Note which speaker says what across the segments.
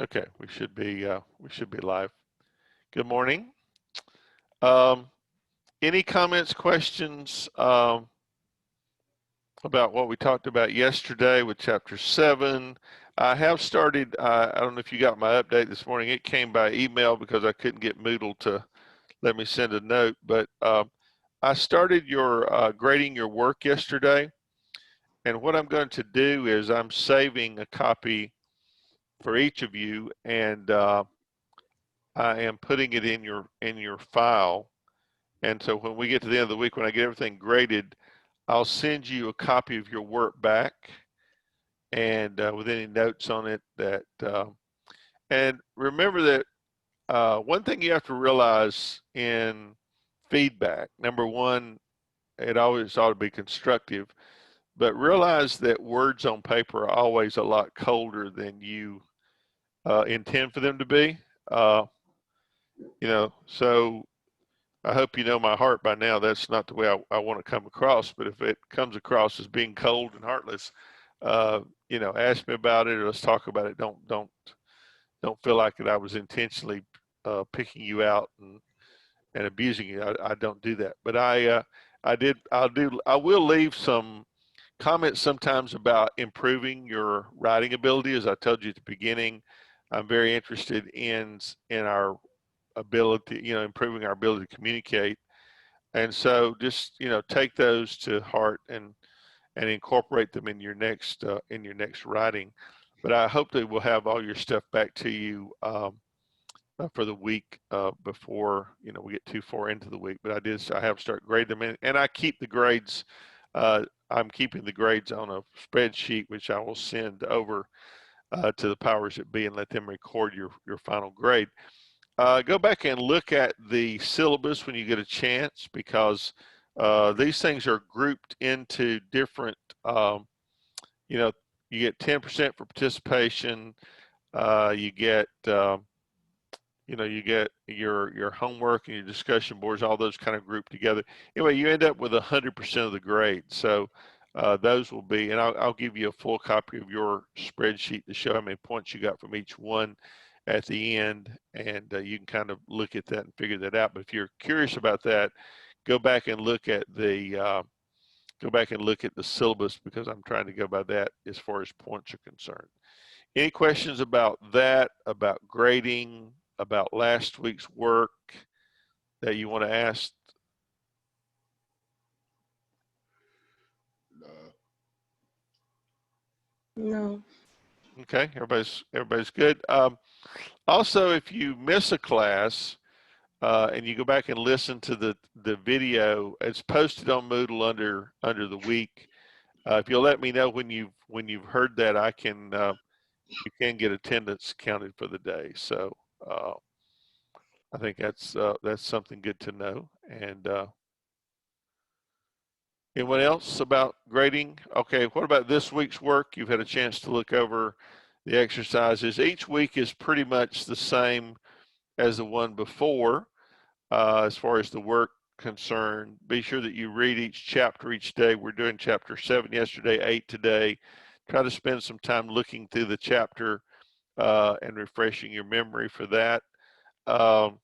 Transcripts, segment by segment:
Speaker 1: Okay, we should be live. Good morning. Um, any comments, questions about what we talked about yesterday with chapter 7? I have started. I don't know if you got my update this morning. It came by email because I couldn't get Moodle to let me send a note. But I started your grading your work yesterday, and what I'm going to do is I'm saving a copy for each of you, and I am putting it in your file. And so when we get to the end of the week, when I get everything graded, I'll send you a copy of your work back, and with any notes on it that. And remember that one thing you have to realize in feedback. Number one, it always ought to be constructive, but realize that words on paper are always a lot colder than you intend for them to be. Uh, so I hope you know my heart by now. That's not the way I want to come across. But if it comes across as being cold and heartless, uh, ask me about it or let's talk about it. Don't feel like that I was intentionally picking you out and abusing you. I don't do that. But I will leave some comments sometimes about improving your writing ability. As I told you at the beginning, I'm very interested in our ability, improving our ability to communicate. And so just, take those to heart and incorporate them in your next writing. But I hope that we'll have all your stuff back to you for the week before we get too far into the week. But I have started grading them, and I keep the grades. I'm keeping the grades on a spreadsheet, which I will send over to the powers that be and let them record your final grade. Go back and look at the syllabus when you get a chance, because these things are grouped into different, you know, you get 10% for participation. You get, you get your homework and your discussion boards, all those kind of grouped together. Anyway, you end up with 100% of the grade. So those will be, and I'll give you a full copy of your spreadsheet to show how many points you got from each one at the end, and you can kind of look at that and figure that out. But if you're curious about that, go back and look at the syllabus, because I'm trying to go by that as far as points are concerned. Any questions about that, about grading, about last week's work that you want to ask?
Speaker 2: No.
Speaker 1: Okay, everybody's good. Also, if you miss a class and you go back and listen to the video, it's posted on Moodle under the week. If you'll let me know when you've heard that, you can get attendance counted for the day. So I think that's something good to know. And anyone else about grading? Okay, what about this week's work? You've had a chance to look over the exercises. Each week is pretty much the same as the one before as far as the work concerned. Be sure that you read each chapter each day. We're doing chapter 7 yesterday, 8 today. Try to spend some time looking through the chapter and refreshing your memory for that. Um,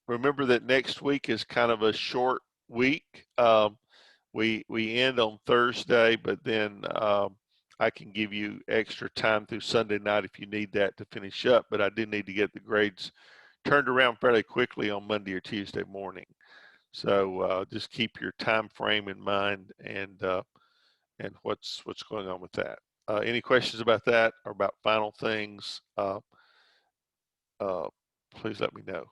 Speaker 1: remember that next week is kind of a short week. We end on Thursday, but then I can give you extra time through Sunday night if you need that to finish up. But I do need to get the grades turned around fairly quickly on Monday or Tuesday morning. So just keep your time frame in mind and what's going on with that. Any questions about that or about final things? Please let me know.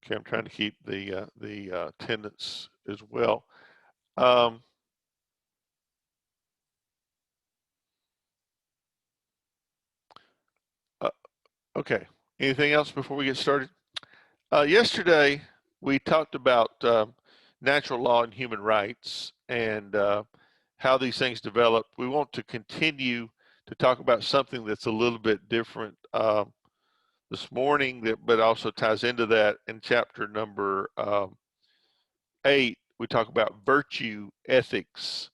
Speaker 1: Okay, I'm trying to keep the attendance as well. Okay, anything else before we get started? Yesterday, we talked about natural law and human rights and how these things develop. We want to continue to talk about something that's a little bit different this morning, that but also ties into that in chapter number 8. We talk about virtue ethics,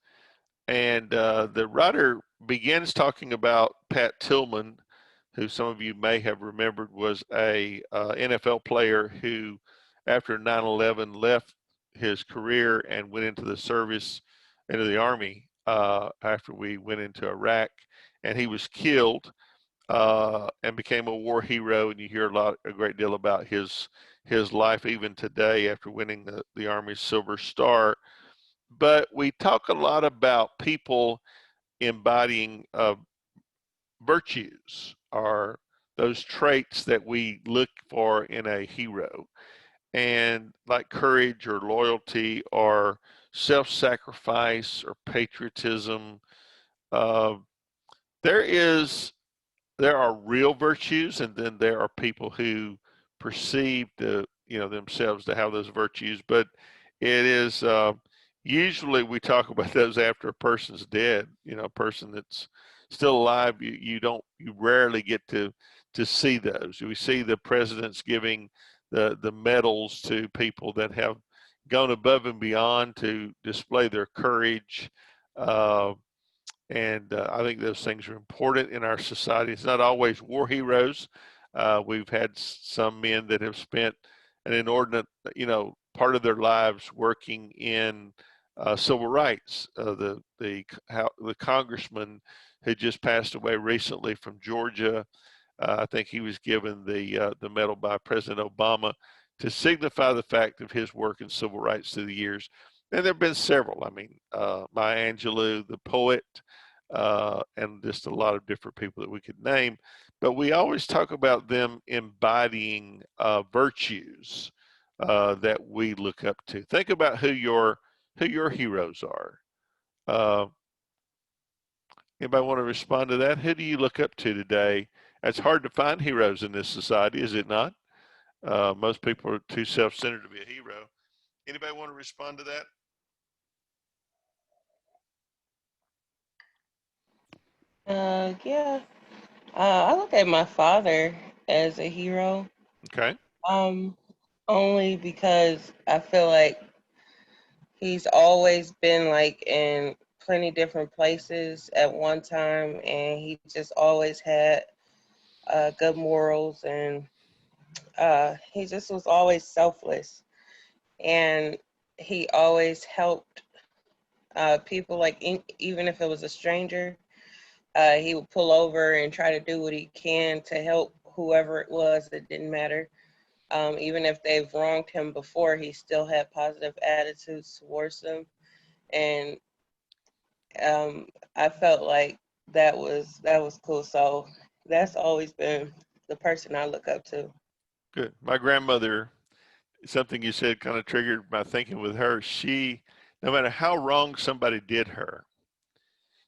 Speaker 1: and the writer begins talking about Pat Tillman, who some of you may have remembered was a NFL player who, after 9/11, left his career and went into the service, into the army after we went into Iraq, and he was killed and became a war hero. And you hear a great deal about his life even today after winning the Army's Silver Star. But we talk a lot about people embodying virtues, are those traits that we look for in a hero, and like courage or loyalty or self-sacrifice or patriotism. Uh, there is there are real virtues, and then there are people who perceive themselves to have those virtues. But it is usually we talk about those after a person's dead. A person that's still alive, you rarely get to see those. We see the presidents giving the medals to people that have gone above and beyond to display their courage. Uh, and I think those things are important in our society. It's not always war heroes. We've had some men that have spent an inordinate, part of their lives working in civil rights. The congressman who just passed away recently from Georgia, I think he was given the medal by President Obama to signify the fact of his work in civil rights through the years. And there have been several. I mean, Maya Angelou, the poet, and just a lot of different people that we could name. But we always talk about them embodying virtues that we look up to. Think about who your heroes are. Uh, Anybody want to respond to that? Who do you look up to today? It's hard to find heroes in this society, is it not? Most people are too self-centered to be a hero. Anybody want to respond to that?
Speaker 2: Yeah. I look at my father as a hero.
Speaker 1: Okay.
Speaker 2: Um, Only because I feel like he's always been like in plenty different places at one time, and he just always had good morals, and he just was always selfless, and he always helped people. Like even if it was a stranger, he would pull over and try to do what he can to help whoever it was. It didn't matter. Even if they've wronged him before, he still had positive attitudes towards them. And I felt like that was cool. So that's always been the person I look up to.
Speaker 1: Good. My grandmother, something you said kind of triggered my thinking with her. She, no matter how wrong somebody did her,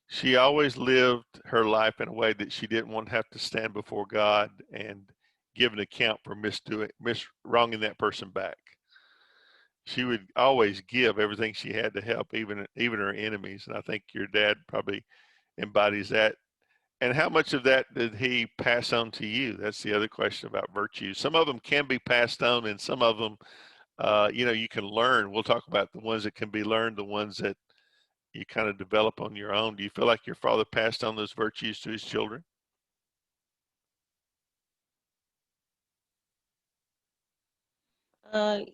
Speaker 1: she always lived her life in a way that she didn't want to have to stand before God and give an account for wronging that person back. She would always give everything she had to help, even her enemies. And I think your dad probably embodies that. And how much of that did he pass on to you? That's the other question about virtues. Some of them can be passed on, and some of them, you can learn. We'll talk about the ones that can be learned, the ones that you kind of develop on your own. Do you feel like your father passed on those virtues to his children?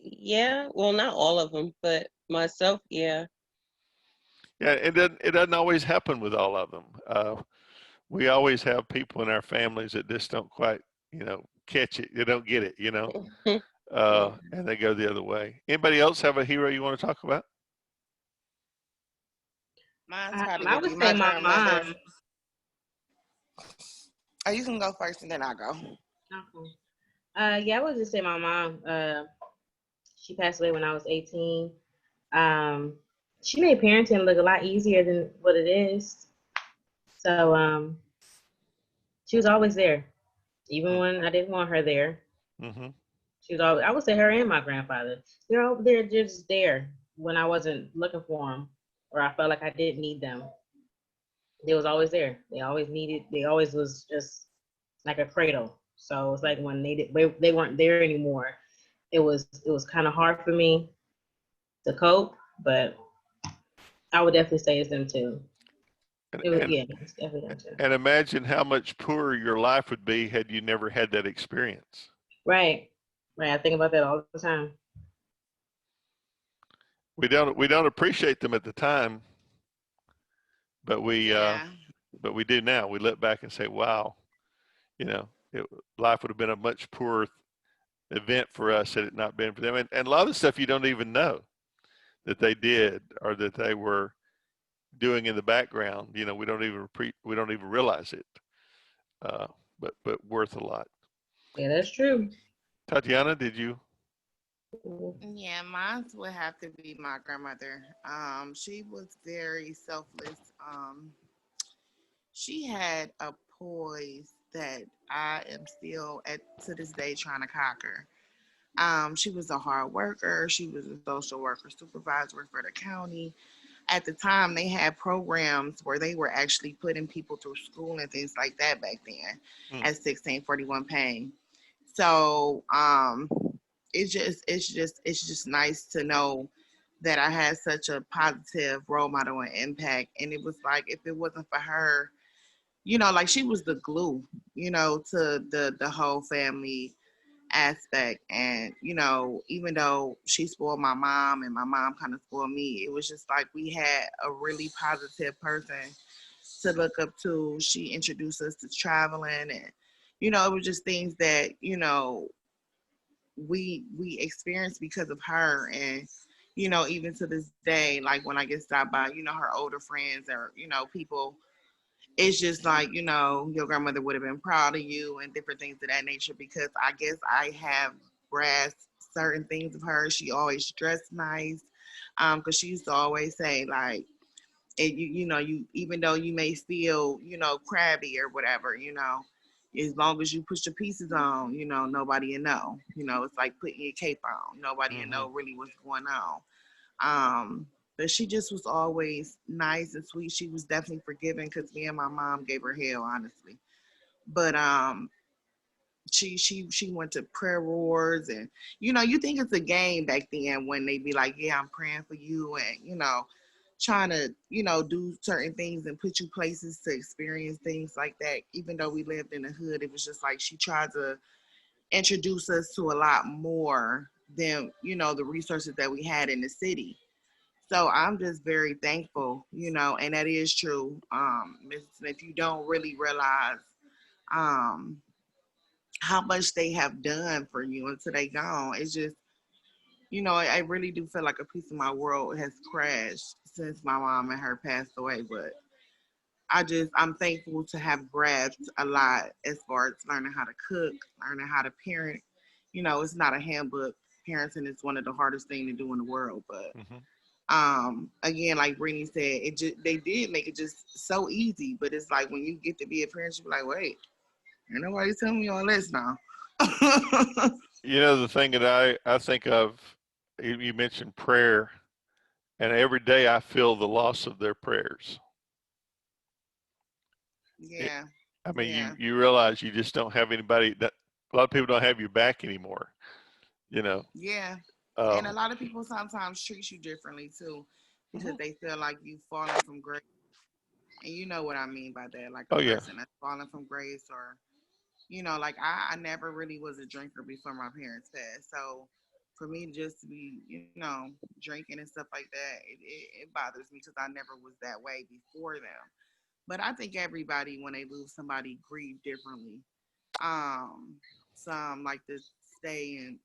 Speaker 2: Yeah. Well, not all of them, but myself, yeah.
Speaker 1: Yeah, it doesn't always happen with all of them. We always have people in our families that just don't quite, catch it. They don't get it.
Speaker 2: Yeah.
Speaker 1: And they go the other way. Anybody else have a hero you want to talk about?
Speaker 3: Mine's probably
Speaker 4: I
Speaker 3: would
Speaker 4: would
Speaker 3: be
Speaker 4: say
Speaker 3: my
Speaker 4: my
Speaker 3: grandmother.
Speaker 4: mom.
Speaker 3: Oh, you can go first and then I'll go.
Speaker 4: Okay. Yeah, I would just say my mom. She passed away when I was 18. Um, she made parenting look a lot easier than what it is. So she was always there, even when I didn't want her there.
Speaker 1: Mm-hmm.
Speaker 4: She was always. I would say her and my grandfather. They're just there when I wasn't looking for them, or I felt like I didn't need them. They was always there. They always needed. They always was just like a cradle. So it's like when they weren't there anymore, it was kind of hard for me to cope. But I would definitely say it's them too.
Speaker 1: And,
Speaker 4: It was,
Speaker 1: and,
Speaker 4: yeah, it's definitely them too.
Speaker 1: and imagine how much poorer your life would be had you never had that experience.
Speaker 4: Right, right. I think about that all the time.
Speaker 1: We don't appreciate them at the time, but we
Speaker 3: Yeah.
Speaker 1: do now. We look back and say, wow, you know, life would have been a much poorer event for us had it not been for them. And a lot of the stuff you don't even know that they did or that they were doing in the background. You know, we don't even realize it. Uh, but worth a lot.
Speaker 4: Yeah, that's true.
Speaker 1: Tatiana, did you?
Speaker 3: Yeah, mine would have to be my grandmother. She was very selfless. She had a poise that I am still at to this day trying to conquer. She was a hard worker. She was a social worker supervisor for the county. At the time, they had programs where they were actually putting people through school and things like that back then
Speaker 1: Hmm.
Speaker 3: at 1641 paying. So it's just nice to know that I had such a positive role model and impact. And it was like if it wasn't for her, like she was the glue, to the whole family aspect. And even though she spoiled my mom and my mom kind of spoiled me, it was just like we had a really positive person to look up to. She introduced us to traveling, and it was just things that we experienced because of her. And even to this day, like when I get stopped by her older friends or people, it's just like your grandmother would have been proud of you and different things of that nature, because I guess I have grasped certain things of her. She always dressed nice, because she used to always say like, you even though you may feel crabby or whatever, as long as you put your pieces on, nobody will know. It's like putting your cape on. Nobody will
Speaker 1: Mm-hmm.
Speaker 3: know really what's going on. Um, but she just was always nice and sweet. She was definitely forgiving because me and my mom gave her hell, honestly. But she went to prayer wars, and you think it's a game back then when they be like, yeah, I'm praying for you, and trying to do certain things and put you places to experience things like that. Even though we lived in the hood, it was just like she tried to introduce us to a lot more than the resources that we had in the city. So I'm just very thankful, and that is true. Miss Smith, you don't really realize um how much they have done for you until they gone. It's just, I really do feel like a piece of my world has crashed since my mom and her passed away. But I'm thankful to have grasped a lot as far as learning how to cook, learning how to parent. It's not a handbook. Parenting is one of the hardest things to do in the world. But
Speaker 1: Mm-hmm.
Speaker 3: again, like Brittany said, they did make it just so easy. But it's like when you get to be a parent, you're like, wait, ain't nobody telling me all this now.
Speaker 1: You know, the thing that I think of, you mentioned prayer, and every day I feel the loss of their prayers. It,
Speaker 3: Yeah,
Speaker 1: I mean,
Speaker 3: yeah,
Speaker 1: you realize you just don't have anybody that a lot of people don't have your back anymore. You know.
Speaker 3: yeah. And a
Speaker 1: Um,
Speaker 3: lot of people sometimes treat you differently too, because
Speaker 1: mhm.
Speaker 3: they feel like you've fallen from grace. And you know what I mean by that, like a
Speaker 1: Oh yeah.
Speaker 3: person that's fallen from grace, or like I never really was a drinker before my parents passed. So for me just to be, drinking and stuff like that, it bothers me because I never was that way before them. But I think everybody, when they lose somebody, grieve differently. Some like to stay and,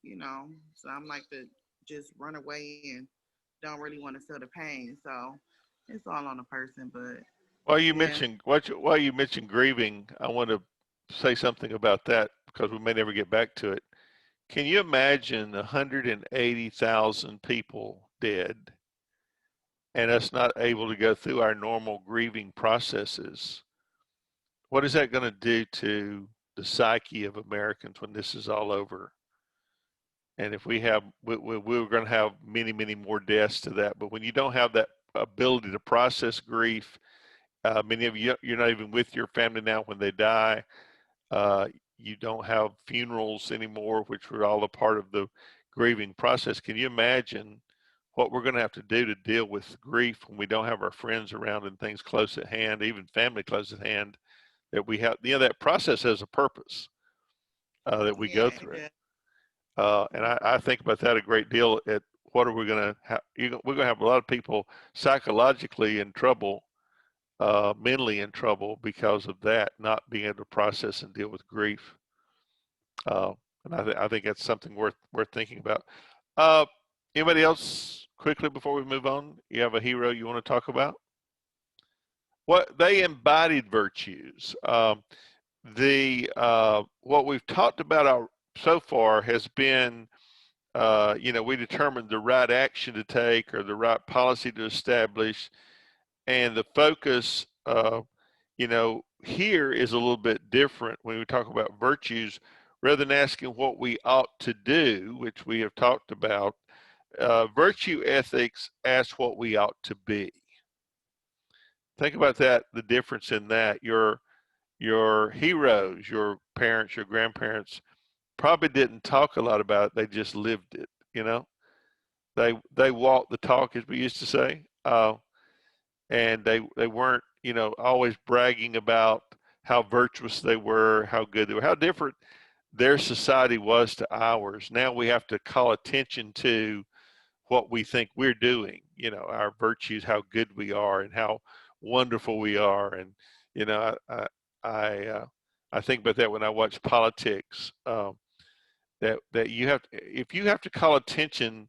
Speaker 3: some like to just run away and don't really want to feel the pain. So it's all on the person. But yeah,
Speaker 1: While you mentioned grieving, I want to say something about that because we may never get back to it. Can you imagine 180,000 people dead and us not able to go through our normal grieving processes? What is that going to do to the psyche of Americans when this is all over? And if we're going to have many, many more deaths to that. But when you don't have that ability to process grief, many of you, you're not even with your family now when they die. Uh, you don't have funerals anymore, which were all a part of the grieving process. Can you imagine what we're going to have to do to deal with grief when we don't have our friends around and things close at hand, even family close at hand, that we have, that process has a purpose that we go through. And I think about that a great deal at what are we going to have? We're going to have a lot of people psychologically in trouble, mentally in trouble because of that, not being able to process and deal with grief. And I think that's something worth thinking about. Anybody else quickly before we move on? You have a hero you want to talk about? What they embodied virtues. What we've talked about so far has been, we determined the right action to take or the right policy to establish, and the focus, here is a little bit different when we talk about virtues. Rather than asking what we ought to do, which we have talked about, virtue ethics asks what we ought to be. Think about that, the difference in that. Your heroes, your parents, your grandparents probably didn't talk a lot about it. They just lived it, They walked the talk, as we used to say. And they weren't, always bragging about how virtuous they were, how good they were, how different their society was to ours. Now we have to call attention to what we think we're doing, our virtues, how good we are and how wonderful we are. And, I think about that when I watch politics, that you have, if you have to call attention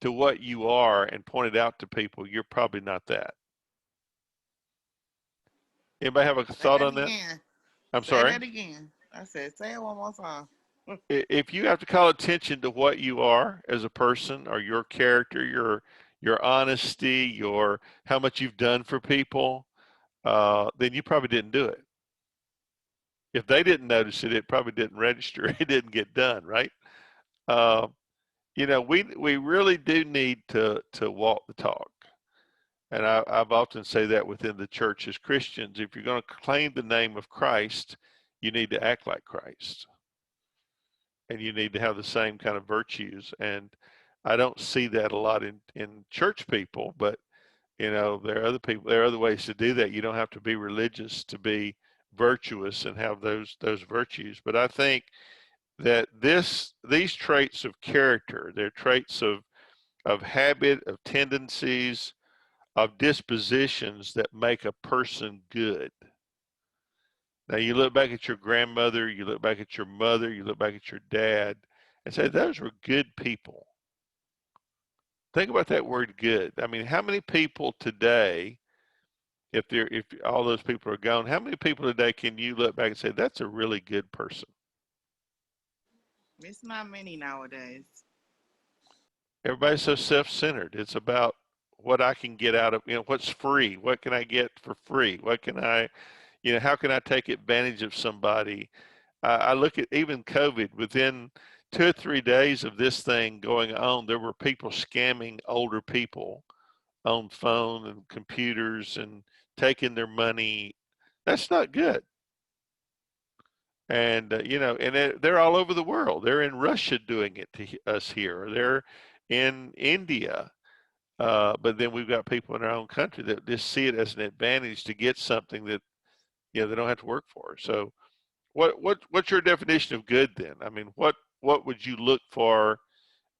Speaker 1: to what you are and point it out to people, you're probably not that. Anybody have a thought on that?
Speaker 3: Again.
Speaker 1: I'm sorry?
Speaker 3: Say that again. I said, say it one more time.
Speaker 1: If you have to call attention to what you are as a person, or your character, your honesty, your how much you've done for people, then you probably didn't do it. If they didn't notice it, it probably didn't register. It didn't get done, right? We really do need to walk the talk. And I've often say that within the church as Christians, if you're going to claim the name of Christ, you need to act like Christ. And you need to have the same kind of virtues. And I don't see that a lot in church people, but there are other people, there are other ways to do that. You don't have to be religious to be virtuous and have those virtues. But I think that these traits of character, they're traits of habit, of tendencies, of dispositions that make a person good. Now you look back at your grandmother, you look back at your mother, you look back at your dad, and say those were good people. Think about that word good. I mean, how many people today, if all those people are gone, how many people today can you look back and say that's a really good person?
Speaker 3: It's not many nowadays.
Speaker 1: Everybody's so self-centered. It's about what I can get out of, what's free. What can I get for free? What can I, how can I take advantage of somebody? I look at even COVID. Within 2 or 3 days of this thing going on, there were people scamming older people on phone and computers and taking their money. That's not good. And, and they're all over the world. They're in Russia doing it to us here. They're in India. But then we've got people in our own country that just see it as an advantage to get something that, they don't have to work for. So what's your definition of good then? I mean, what would you look for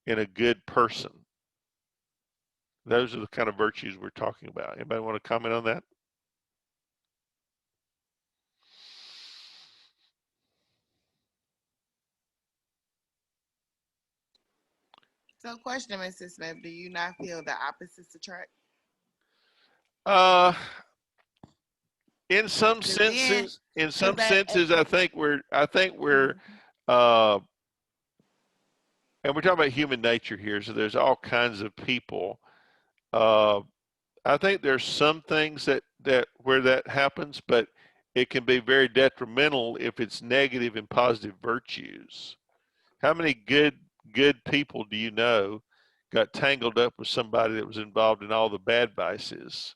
Speaker 1: in a good person? Those are the kind of virtues we're talking about. Anybody want to comment on that?
Speaker 3: So question, Mrs. Smith, do you not feel the opposites attract?
Speaker 1: In some senses, I think we're, and we're talking about human nature here. So there's all kinds of people. I think there's some things that where that happens, but it can be very detrimental if it's negative and positive virtues. How many good people do you know got tangled up with somebody that was involved in all the bad vices?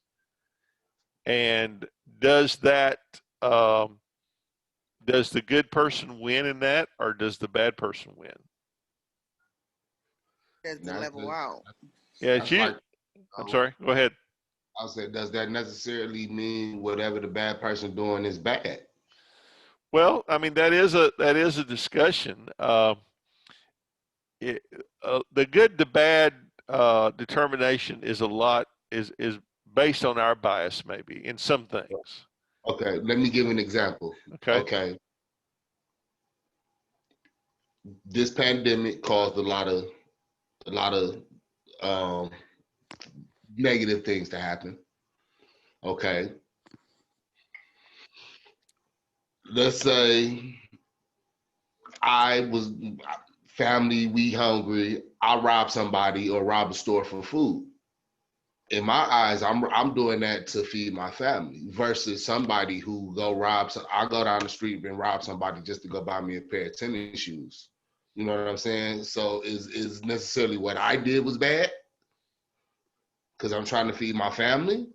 Speaker 1: And does that Does the good person win in that, or does the bad person win?
Speaker 3: That's the
Speaker 5: That's
Speaker 3: level out.
Speaker 1: Yeah, it's
Speaker 5: that's
Speaker 1: you.
Speaker 5: like,
Speaker 1: I'm sorry. Go ahead.
Speaker 5: I said, does that necessarily mean whatever the bad person doing is bad?
Speaker 1: Well, I mean that is a discussion. It, the good to bad determination is a lot is based on our bias maybe in some things.
Speaker 5: Okay, let me give an example.
Speaker 1: Okay.
Speaker 5: Okay, this pandemic caused a lot of um, negative things to happen. Okay, let's say I was family, we hungry. I rob somebody or rob a store for food. In my eyes, I'm doing that to feed my family versus somebody who go rob. I go down the street and rob somebody just to go buy me a pair of tennis shoes. You know what I'm saying? So is necessarily what I did was bad because I'm trying to feed my family.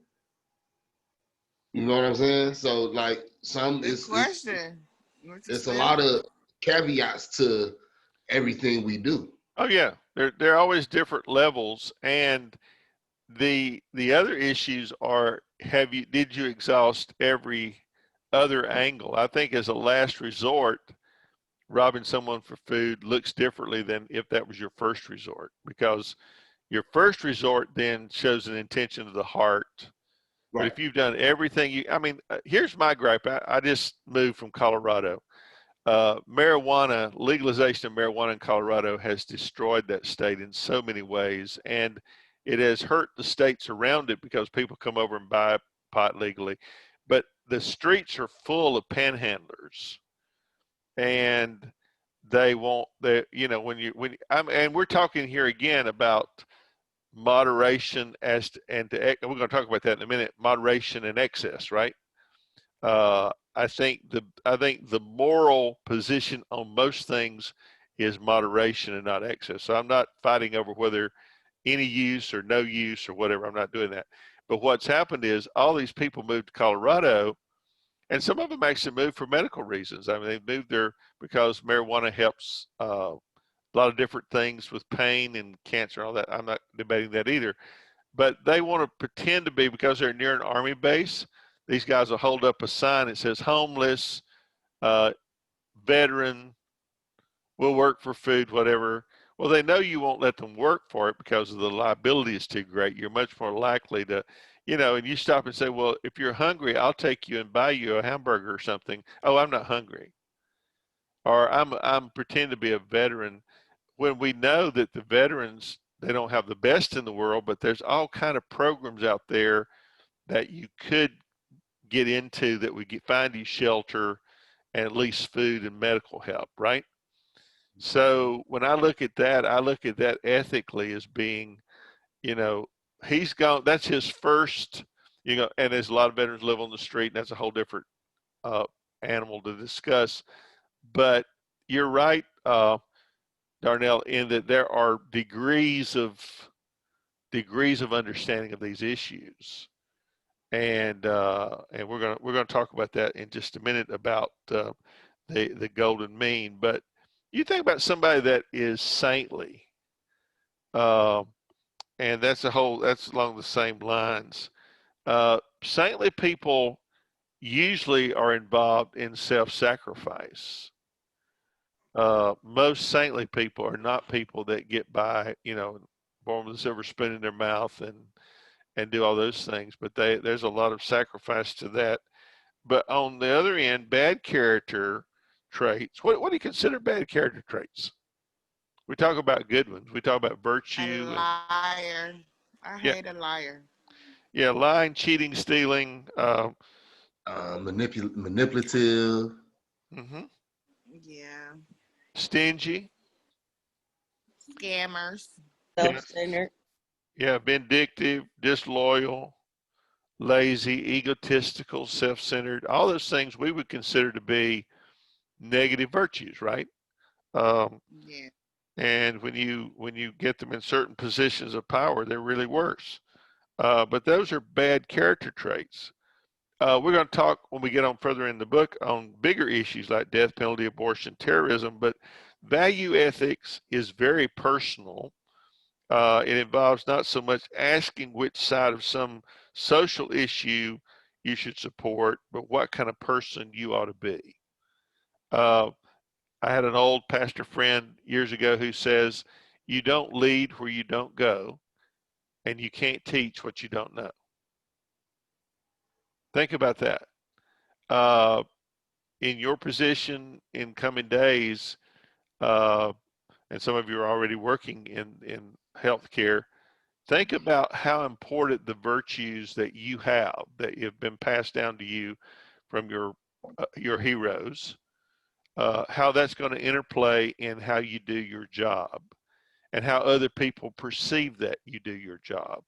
Speaker 5: You know what I'm saying? So like some
Speaker 3: Good question. What's
Speaker 5: it's a
Speaker 3: explain?
Speaker 5: lot of caveats to everything we do.
Speaker 1: Oh yeah, there are always different levels, and the other issues are did you exhaust every other angle? I think as a last resort, robbing someone for food looks differently than if that was your first resort, because your first resort then shows an intention of the heart. But
Speaker 5: Right.
Speaker 1: if you've done everything I mean, here's my gripe. I just moved from Colorado. Marijuana, legalization of marijuana in Colorado has destroyed that state in so many ways, and it has hurt the states around it because people come over and buy pot legally. But the streets are full of panhandlers, and they won't. They, and we're talking here again about moderation we're going to talk about that in a minute. Moderation and excess, right? I think the moral position on most things is moderation and not excess. So I'm not fighting over whether any use or no use or whatever. I'm not doing that. But what's happened is all these people moved to Colorado, and some of them actually moved for medical reasons. I mean, they moved there because marijuana helps a lot of different things with pain and cancer and all that. I'm not debating that either. But they want to pretend to be, because they're near an army base, these guys will hold up a sign that says homeless, uh, veteran, will work for food, whatever. Well, they know you won't let them work for it because of the liability is too great. You're much more likely to, and you stop and say, well, if you're hungry, I'll take you and buy you a hamburger or something. Oh, I'm not hungry. Or I'm pretending to be a veteran, when we know that the veterans, they don't have the best in the world, but there's all kind of programs out there that you could get into that would find you shelter and at least food and medical help, right? So when I look at that ethically as being, you know, he's gone, that's his first, and there's a lot of veterans live on the street, and that's a whole different uh, animal to discuss. But you're right, Darnell, in that there are degrees of understanding of these issues, and we're gonna talk about that in just a minute about the golden mean. But you think about somebody that is saintly, uh, and that's along the same lines. Saintly people usually are involved in self-sacrifice. Most saintly people are not people that get by, born with a silver spoon in their mouth and do all those things. But there's a lot of sacrifice to that. But on the other end, bad character traits. What do you consider bad character traits? We talk about good ones. We talk about
Speaker 3: A
Speaker 1: virtue and
Speaker 3: liar. I
Speaker 1: yeah,
Speaker 3: hate a liar.
Speaker 1: yeah, lying, cheating, stealing.
Speaker 5: Manipulative.
Speaker 1: Mhm.
Speaker 3: Yeah.
Speaker 1: Stingy.
Speaker 3: Scammers.
Speaker 1: Yeah,
Speaker 2: Self-centered.
Speaker 1: yeah, vindictive, disloyal, lazy, egotistical, self-centered. All those things we would consider to be negative virtues, right? Um,
Speaker 3: Yeah.
Speaker 1: and when you get them in certain positions of power, they're really worse. But those are bad character traits. We're going to talk when we get on further in the book on bigger issues like death penalty, abortion, terrorism, but value ethics is very personal. It involves not so much asking which side of some social issue you should support, but what kind of person you ought to be. I had an old pastor friend years ago who says, you don't lead where you don't go, and you can't teach what you don't know. Think about that. In your position in coming days, and some of you are already working in healthcare, think about how important the virtues that you have that have been passed down to you from your heroes, how that's going to interplay in how you do your job and how other people perceive that you do your job.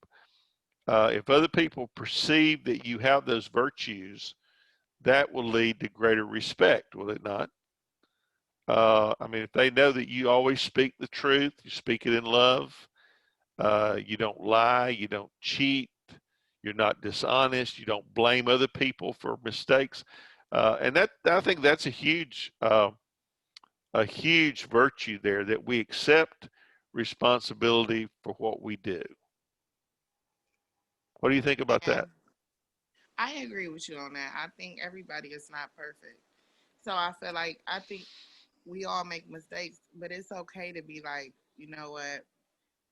Speaker 1: If other people perceive that you have those virtues, that will lead to greater respect, will it not? I mean, if they know that you always speak the truth, you speak it in love, you don't lie, you don't cheat, you're not dishonest, you don't blame other people for mistakes, and that I think that's a huge virtue there, that we accept responsibility for what we do. What do you think about
Speaker 3: Yeah,
Speaker 1: that?
Speaker 3: I agree with you on that. I think everybody is not perfect. So I feel like I think we all make mistakes, but it's okay to be like, you know what,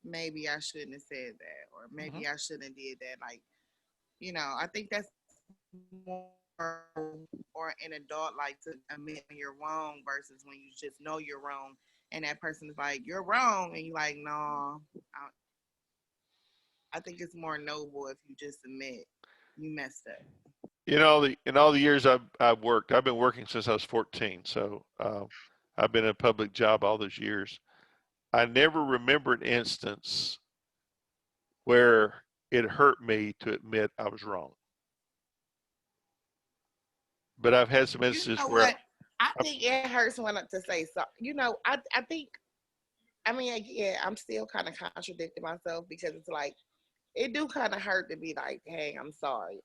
Speaker 3: maybe I shouldn't have said that, or
Speaker 1: Hmm.
Speaker 3: maybe I shouldn't have did that. Like, I think that's more or an adult like to admit when you're wrong versus when you just know you're wrong and that person is like, you're wrong, and you're like, no. I think it's more noble if you just admit you messed up.
Speaker 1: In all the years I've worked, I've been working since I was 14, so I've been in a public job all those years. I never remember an instance where it hurt me to admit I was wrong. But I've had some
Speaker 3: You
Speaker 1: instances
Speaker 3: know
Speaker 1: where
Speaker 3: what? I think it hurts when to say so. I think, I mean, yeah, I'm still kind of contradicting myself because it's like, it do kind of hurt to be like, hey, I'm sorry.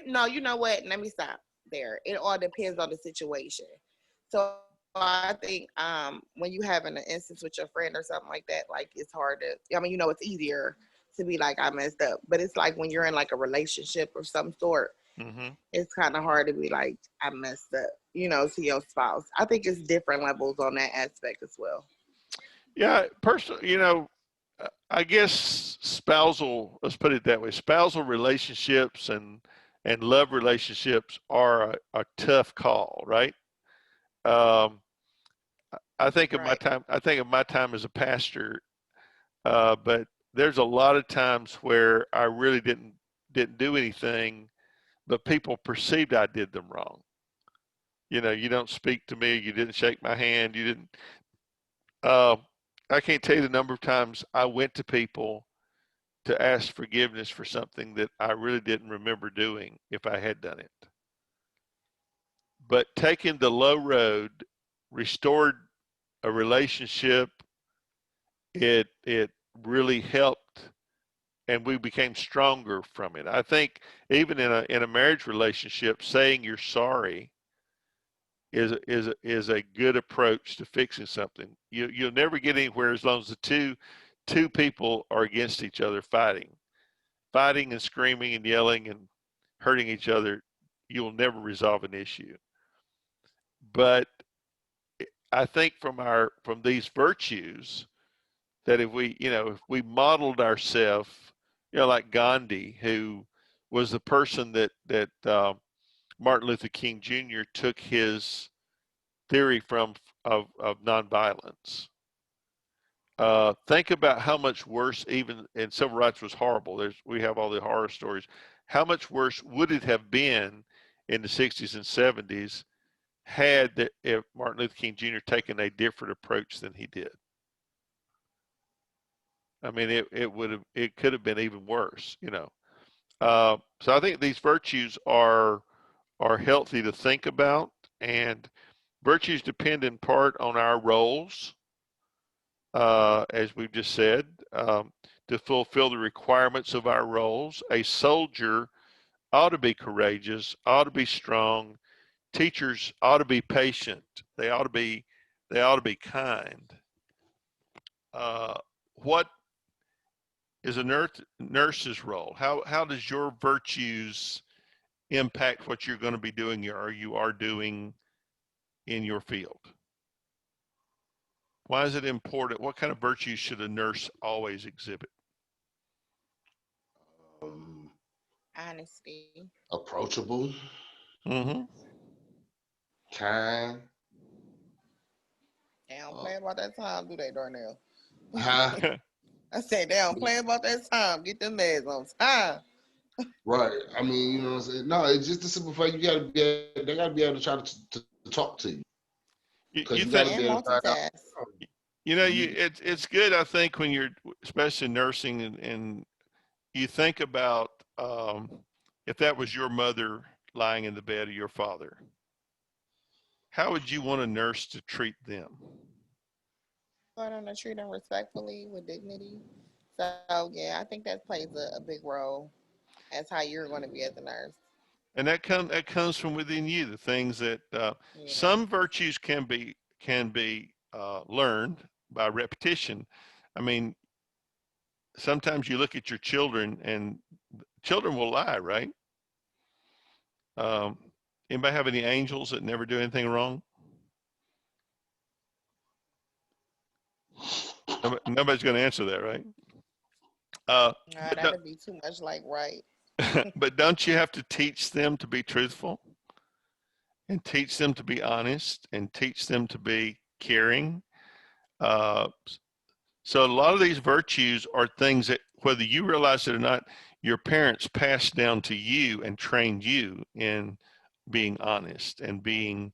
Speaker 3: No, you know what? Let me stop there. It all depends on the situation. So I think when you having an instance with your friend or something like that, like it's hard to, I mean, it's easier to be like, I messed up. But it's like when you're in like a relationship of some sort,
Speaker 1: hmm
Speaker 3: it's kind of hard to be like, I messed up, to your spouse. I think it's different levels on that aspect as well.
Speaker 1: yeah, personally, I guess let's put it that way, spousal relationships and love relationships are a tough call, right? Um,
Speaker 3: Right.
Speaker 1: I think of my time as a pastor, but there's a lot of times where I really didn't do anything, but people perceived I did them wrong. You don't speak to me, you didn't shake my hand, you didn't. Uh, I can't tell you the number of times I went to people to ask forgiveness for something that I really didn't remember doing if I had done it. But taking the low road restored a relationship. It really helped, and we became stronger from it. I think even in a marriage relationship, saying you're sorry is a good approach to fixing something. You'll never get anywhere as long as the two people are against each other fighting and screaming and yelling and hurting each other. You'll never resolve an issue. But I think from these virtues, that if we modeled ourselves, like Gandhi, who was the person that Martin Luther King Jr. took his theory from of nonviolence. Think about how much worse, even and civil rights was horrible. We have all the horror stories. How much worse would it have been in the 60s and 70s if Martin Luther King Jr. taken a different approach than he did? I mean, it could have been even worse. So I think these virtues are healthy to think about, and virtues depend in part on our roles, as we've just said, to fulfill the requirements of our roles. A soldier ought to be courageous, ought to be strong. Teachers ought to be patient. They ought to be kind. What is a nurse's role? How does your virtues impact what you're going to be doing or you are doing in your field? Why is it important? What kind of virtues should a nurse always exhibit?
Speaker 3: Honesty.
Speaker 5: Approachable,
Speaker 1: Mm-hmm.
Speaker 5: kind.
Speaker 3: They don't play about that time, do they, Darnell?
Speaker 5: Huh?
Speaker 3: I said they don't play about that time. Get them meds on time.
Speaker 5: Right. I mean, you know what I'm saying? No, it's just a simple fact. They gotta be able to try to talk to you.
Speaker 1: You,
Speaker 5: Because
Speaker 1: you
Speaker 5: you
Speaker 1: think,
Speaker 5: gotta be
Speaker 3: And
Speaker 5: able to find out.
Speaker 3: multitask.
Speaker 1: you know, it's good, I think, when you're, especially in nursing, and you think about if that was your mother lying in the bed of your father, how would you want a nurse to treat them?
Speaker 3: But I'm gonna treat them respectfully with dignity. So yeah, I think that plays a big role as how you're going to be as a nurse.
Speaker 1: And that comes from within you. The things that
Speaker 3: Yeah.
Speaker 1: some virtues can be learned by repetition. I mean, sometimes you look at your children, and children will lie, right? Um, Anybody have any angels that never do anything wrong? Nobody's going to answer that, right?
Speaker 3: Nah,
Speaker 1: But
Speaker 3: that'd be too much like right.
Speaker 1: but don't you have to teach them to be truthful, and teach them to be honest, and teach them to be caring? Uh, so a lot of these virtues are things that, whether you realize it or not, your parents passed down to you and trained you in being honest and being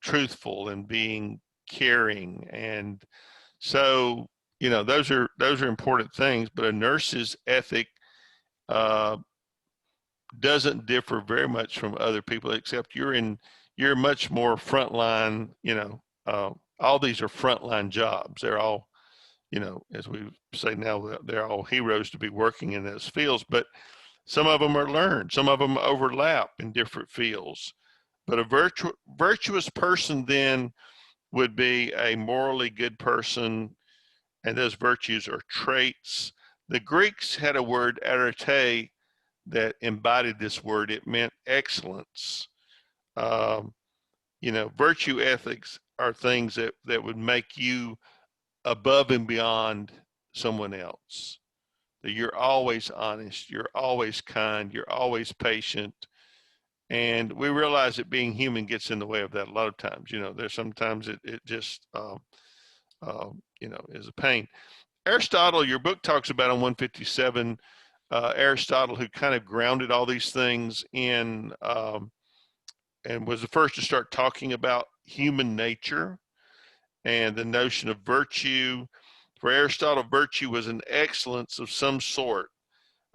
Speaker 1: truthful and being caring. And so, you know, those are important things. But a nurse's ethic uh, doesn't differ very much from other people, except you're much more frontline. You know, all these are frontline jobs. They're all, you know, as we say now, they're all heroes to be working in those fields. But some of them are learned. Some of them overlap in different fields. But a virtuous person then would be a morally good person, and those virtues are traits. The Greeks had a word, arete, that embodied this word. It meant excellence. Um, you know, virtue ethics are things that would make you above and beyond someone else. That you're always honest, you're always kind, you're always patient. And we realize that being human gets in the way of that a lot of times. You know, there's sometimes it just, you know, is a pain. Aristotle, your book talks about on 157, Aristotle, who kind of grounded all these things in, and was the first to start talking about human nature and the notion of virtue. For Aristotle, virtue was an excellence of some sort.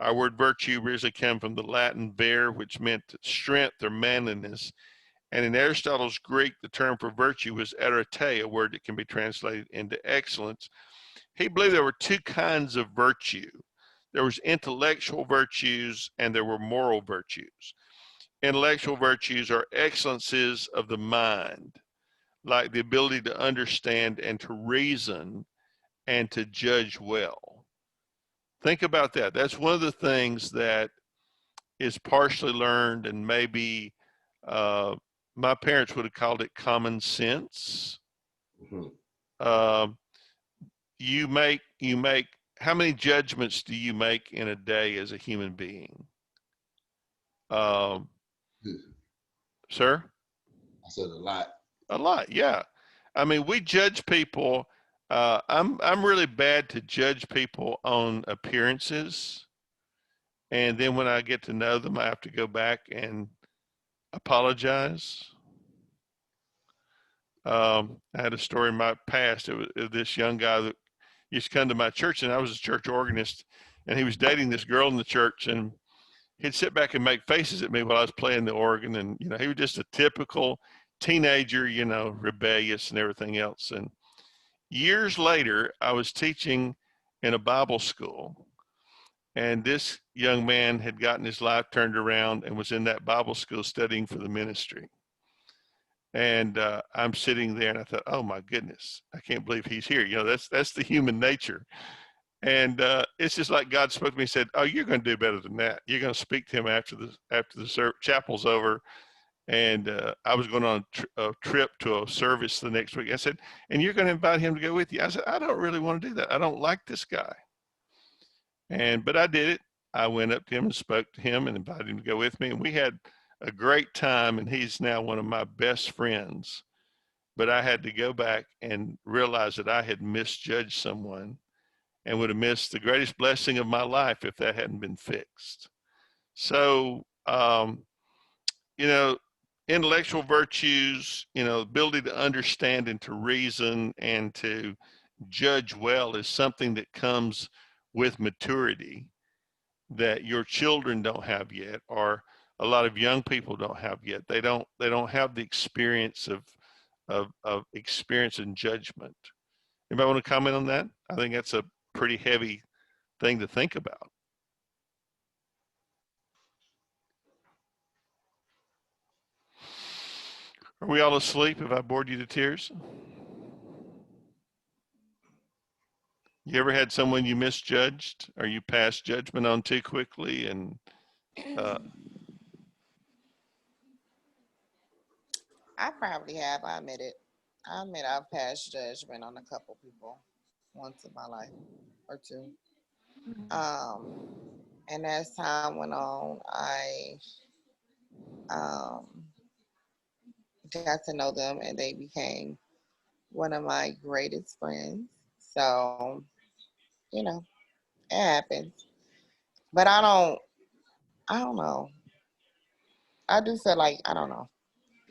Speaker 1: Our word virtue originally came from the Latin ver, which meant strength or manliness. And in Aristotle's Greek, the term for virtue was arete, a word that can be translated into excellence. He believed there were two kinds of virtue. There was intellectual virtues and there were moral virtues. Intellectual virtues are excellences of the mind, like the ability to understand and to reason and to judge well. Think about that. That's one of the things that is partially learned, and maybe my parents would have called it common sense.
Speaker 5: Mhm.
Speaker 1: You make how many judgments do you make in a day as a human being? Um, Sir?
Speaker 5: I said a lot.
Speaker 1: A lot, yeah. I mean, we judge people. I'm really bad to judge people on appearances, and then when I get to know them, I have to go back and apologize. I had a story in my past. It was this young guy that used to come to my church, and I was a church organist, and he was dating this girl in the church, and he'd sit back and make faces at me while I was playing the organ, and you know, he was just a typical teenager, you know, rebellious and everything else. And years later, I was teaching in a Bible school, And this young man had gotten his life turned around and was in that Bible school studying for the ministry. And I'm sitting there and I thought, oh my goodness, I can't believe he's here. You know, that's the human nature. And it's just like God spoke to me and said, oh, you're going to do better than that. You're going to speak to him after the chapel's over. And I was going on a trip to a service the next week. I said, and you're going to invite him to go with you. I said, I don't really want to do that. I don't like this guy. But I did it. I went up to him and spoke to him and invited him to go with me. And we had a great time. And he's now one of my best friends. But I had to go back and realize that I had misjudged someone and would have missed the greatest blessing of my life if that hadn't been fixed. So, you know, intellectual virtues, you know, ability to understand and to reason and to judge well is something that comes with maturity that your children don't have yet, or a lot of young people don't have yet. They don't have the experience of experience and judgment. Anybody want to comment on that? I think that's a pretty heavy thing to think about. Are we all asleep? Have I bored you to tears? You ever had someone you misjudged or you passed judgment on too quickly? And
Speaker 3: I probably have. I admit it. I admit I've passed judgment on a couple people once in my life or two. And as time went on, I got to know them, and they became one of my greatest friends. So, you know, it happens. But I don't know. I do feel like, I don't know.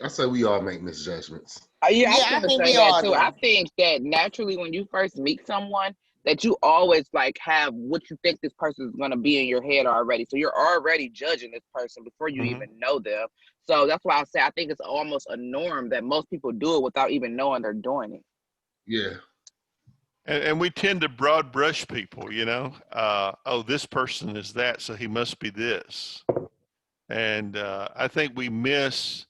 Speaker 5: I say we all make misjudgments.
Speaker 6: Yeah,
Speaker 3: Yeah,
Speaker 6: I
Speaker 3: I
Speaker 6: was
Speaker 3: think
Speaker 6: gonna
Speaker 3: we
Speaker 6: say that
Speaker 3: all
Speaker 6: too.
Speaker 3: do.
Speaker 6: I think that naturally when you first meet someone, that you always like have what you think this person is gonna be in your head already. So you're already judging this person before you even know them. So that's why I say I think it's almost a norm that most people do it without even knowing they're doing it.
Speaker 5: Yeah.
Speaker 1: And we tend to broad brush people, you know. Oh, this person is that, so he must be this. And I think we miss,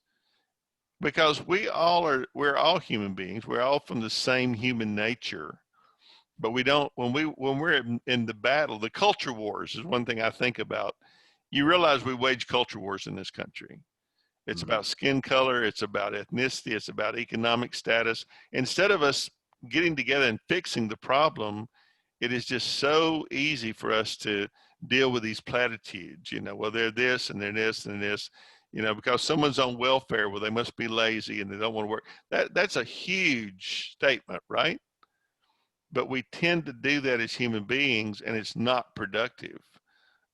Speaker 1: because we're all human beings. We're all from the same human nature. But we don't, when we're in the battle, the culture wars is one thing I think about. You realize we wage culture wars in this country. It's about skin color. It's about ethnicity. It's about economic status. Instead of us getting together and fixing the problem, it is just so easy for us to deal with these platitudes, you know, well, they're this and they're this and this, you know, because someone's on welfare, well, they must be lazy and they don't want to work. That's a huge statement, right? But we tend to do that as human beings, and it's not productive.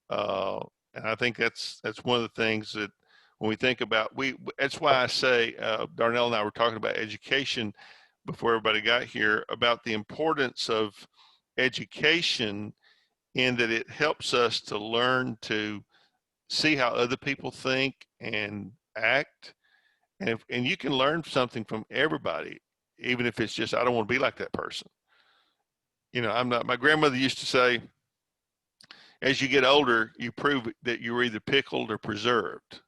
Speaker 1: And I think that's one of the things that when we think about, that's why I say, Darnell and I were talking about education before everybody got here, about the importance of education in that it helps us to learn to see how other people think and act. And you can learn something from everybody, even if it's just, I don't want to be like that person. You know, my grandmother used to say, as you get older, you prove that you were either pickled or preserved.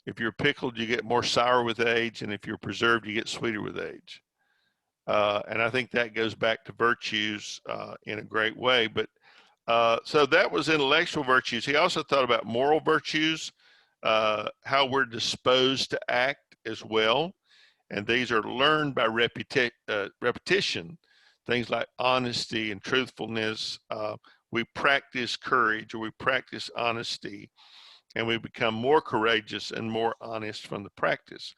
Speaker 1: If you're pickled, you get more sour with age, and if you're preserved, you get sweeter with age. And I think that goes back to virtues in a great way. But so that was intellectual virtues. He also thought about moral virtues, how we're disposed to act as well. And these are learned by repetition. Things like honesty and truthfulness. We practice courage, or we practice honesty, and we become more courageous and more honest from the practice.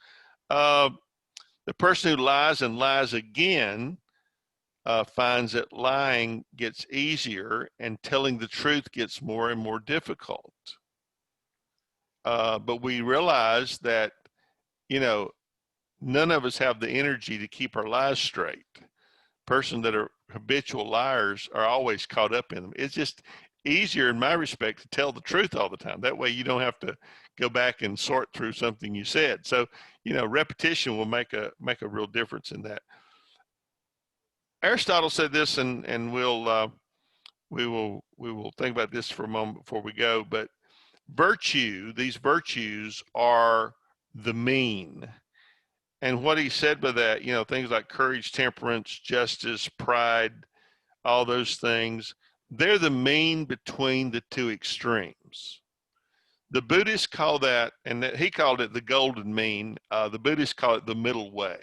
Speaker 1: The person who lies and lies again finds that lying gets easier and telling the truth gets more and more difficult. But we realize that, you know, none of us have the energy to keep our lies straight. Person that are habitual liars are always caught up in them. It's just easier in my respect to tell the truth all the time. That way you don't have to go back and sort through something you said. So, you know, repetition will make a real difference in that. Aristotle said this, and we will we will think about this for a moment before we go, but these virtues are the mean. And what he said by that, things like courage, temperance, justice, pride, all those things, they're the mean between the two extremes. The Buddhists call that, and he called it the golden mean. The Buddhists call it the middle way.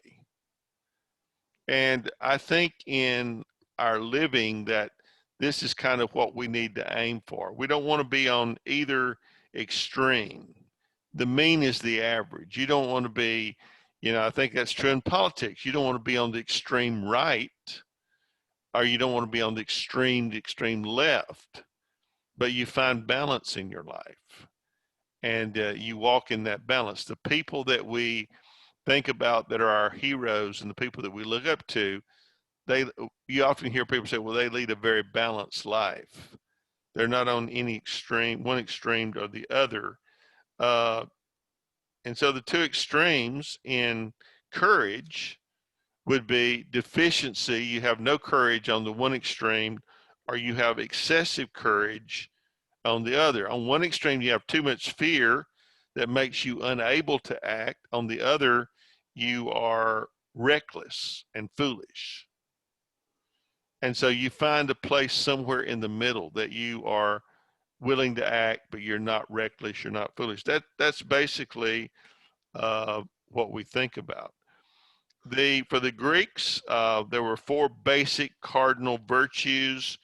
Speaker 1: And I think in our living that this is kind of what we need to aim for. We don't want to be on either extreme. The mean is the average. You don't want to be, I think that's true in politics. You don't want to be on the extreme right, or you don't want to be on the extreme left, but you find balance in your life. And you walk in that balance. The people that we think about that are our heroes and the people that we look up to, you often hear people say, well, they lead a very balanced life. They're not on any extreme, one extreme or the other. And so the two extremes in courage would be deficiency. You have no courage on the one extreme, or you have excessive courage on the other. On one extreme, you have too much fear that makes you unable to act. On the other, you are reckless and foolish. And so you find a place somewhere in the middle that you are willing to act, but you're not reckless, you're not foolish. That's basically what we think about. For the Greeks, there were 4 basic cardinal virtues: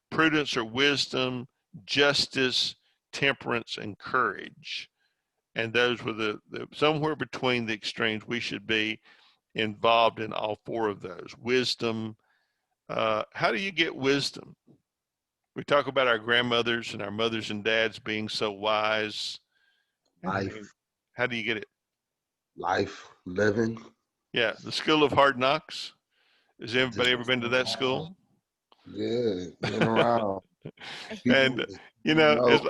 Speaker 1: prudence or wisdom, justice, temperance, and courage. And those were the somewhere between the extremes. We should be involved in all 4 of those. Wisdom. How do you get wisdom? We talk about our grandmothers and our mothers and dads being so wise.
Speaker 5: Life.
Speaker 1: How do you get it?
Speaker 5: Life, living.
Speaker 1: Yeah, the School of Hard Knocks. Has anybody ever been to that school?
Speaker 5: Yeah, been around.
Speaker 1: And it's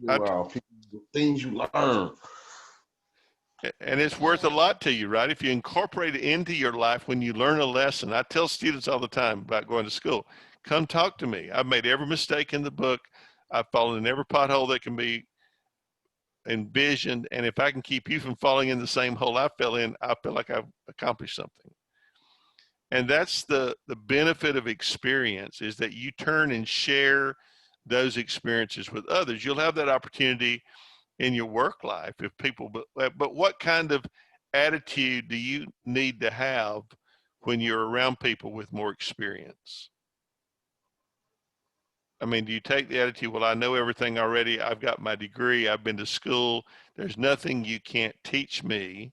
Speaker 1: like,
Speaker 5: things you learn.
Speaker 1: and it's worth a lot to you, right? If you incorporate it into your life when you learn a lesson. I tell students all the time about going to school, come talk to me. I've made every mistake in the book. I've fallen in every pothole that can be envisioned. And if I can keep you from falling in the same hole I fell in, I feel like I've accomplished something. And that's the benefit of experience, is that you turn and share those experiences with others. You'll have that opportunity in your work life if people, but what kind of attitude do you need to have when you're around people with more experience? I mean, do you take the attitude, well, I know everything already. I've got my degree. I've been to school. There's nothing you can't teach me.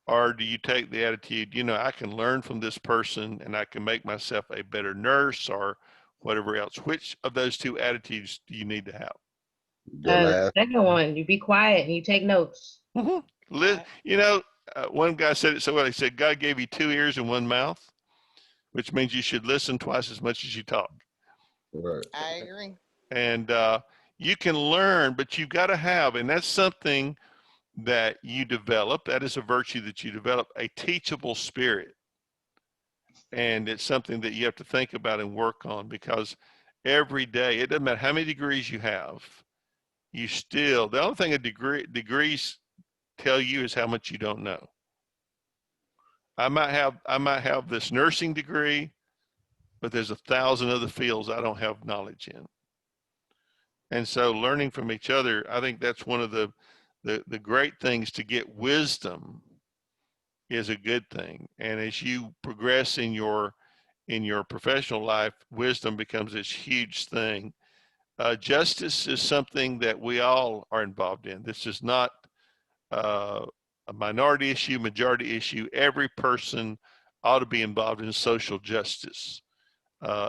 Speaker 1: Or do you take the attitude, I can learn from this person and I can make myself a better nurse or whatever else? Which of those 2 attitudes do you need to have?
Speaker 4: The second one, you be quiet and you take notes.
Speaker 1: Mm-hmm. One guy said it so well. He said, God gave you 2 ears and 1 mouth, which means you should listen twice as much as you talk.
Speaker 5: Right.
Speaker 3: I agree.
Speaker 1: And you can learn, but you've got to have, and that's something that you develop. That is a virtue that you develop, a teachable spirit. And it's something that you have to think about and work on, because every day, it doesn't matter how many degrees you have, the only thing degrees tell you is how much you don't know. I might have this nursing degree, but there's 1,000 other fields I don't have knowledge in. And so learning from each other, I think that's one of the great things. To get wisdom is a good thing. And as you progress in your professional life, wisdom becomes this huge thing. Justice is something that we all are involved in. This is not a minority issue, majority issue. Every person ought to be involved in social justice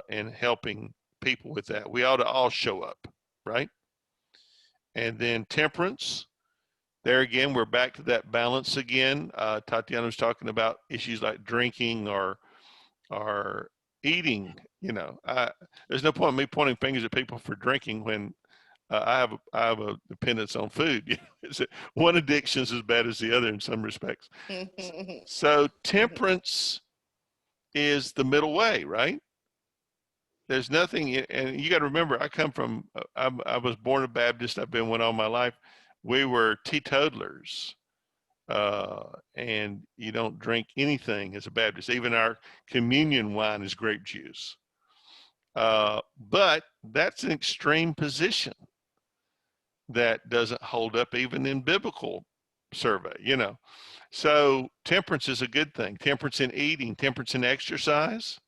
Speaker 1: and helping people with that. We ought to all show up, right? And then temperance. There again, we're back to that balance again. Tatiana was talking about issues like drinking or eating. There's no point in me pointing fingers at people for drinking when I have a dependence on food. One addiction is as bad as the other in some respects. So temperance is the middle way, right? there's nothing, and you got to remember, I come from, I was born a Baptist. I've been one all my life. We were teetotalers, and you don't drink anything as a Baptist. Even our communion wine is grape juice. But that's an extreme position that doesn't hold up even in biblical survey, you know. So temperance is a good thing. Temperance in eating, temperance in exercise.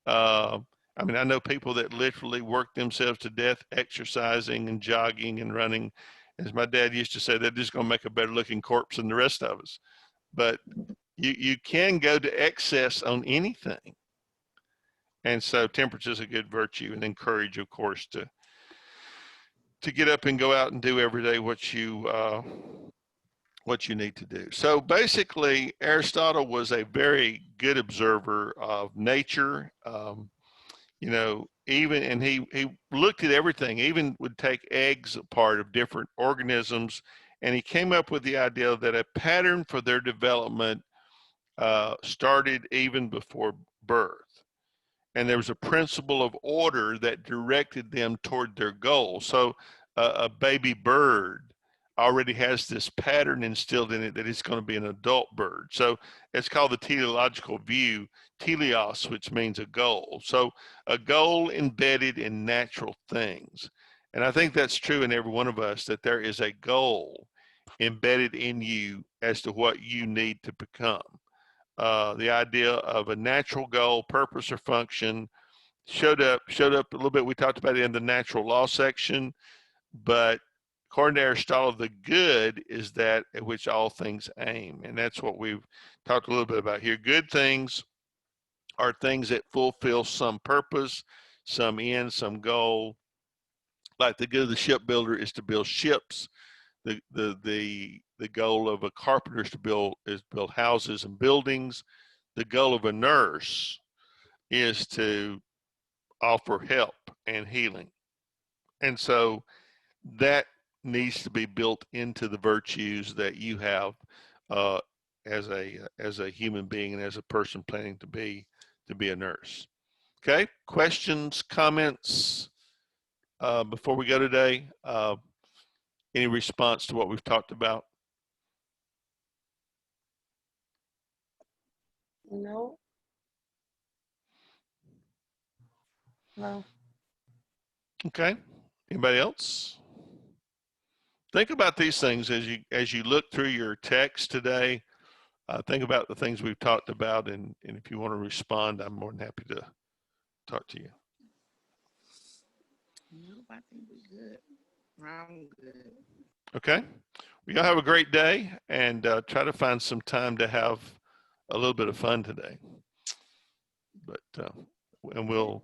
Speaker 1: I mean, I know people that literally work themselves to death exercising and jogging and running. As my dad used to say, they're just going to make a better looking corpse than the rest of us. But you can go to excess on anything. And so temperance is a good virtue, and encourage, of course, to get up and go out and do every day what you need to do. So basically, Aristotle was a very good observer of nature. You know, and he looked at everything, even would take eggs apart of different organisms, and he came up with the idea that a pattern for their development started even before birth. And there was a principle of order that directed them toward their goal. So a baby bird already has this pattern instilled in it that it's going to be an adult bird. So it's called the teleological view, teleos, which means a goal. So a goal embedded in natural things. And I think that's true in every one of us, that there is a goal embedded in you as to what you need to become. The idea of a natural goal, purpose, or function showed up a little bit. We talked about it in the natural law section, but according to Aristotle, the good is that at which all things aim. And that's what we've talked a little bit about here. Good things are things that fulfill some purpose, some end, some goal. Like the good of the shipbuilder is to build ships. The goal of a carpenter is to build houses and buildings. The goal of a nurse is to offer help and healing. And so that needs to be built into the virtues that you have as a human being and as a person planning to be a nurse. Okay, questions, comments before we go today? Any response to what we've talked about?
Speaker 2: No. No.
Speaker 1: Okay. Anybody else? Think about these things as you look through your text today. Think about the things we've talked about, and if you want to respond, I'm more than happy to talk to you.
Speaker 3: Nope, I think we're good. I'm good.
Speaker 1: Okay. Well, y'all have a great day, and try to find some time to have a little bit of fun today. But and we'll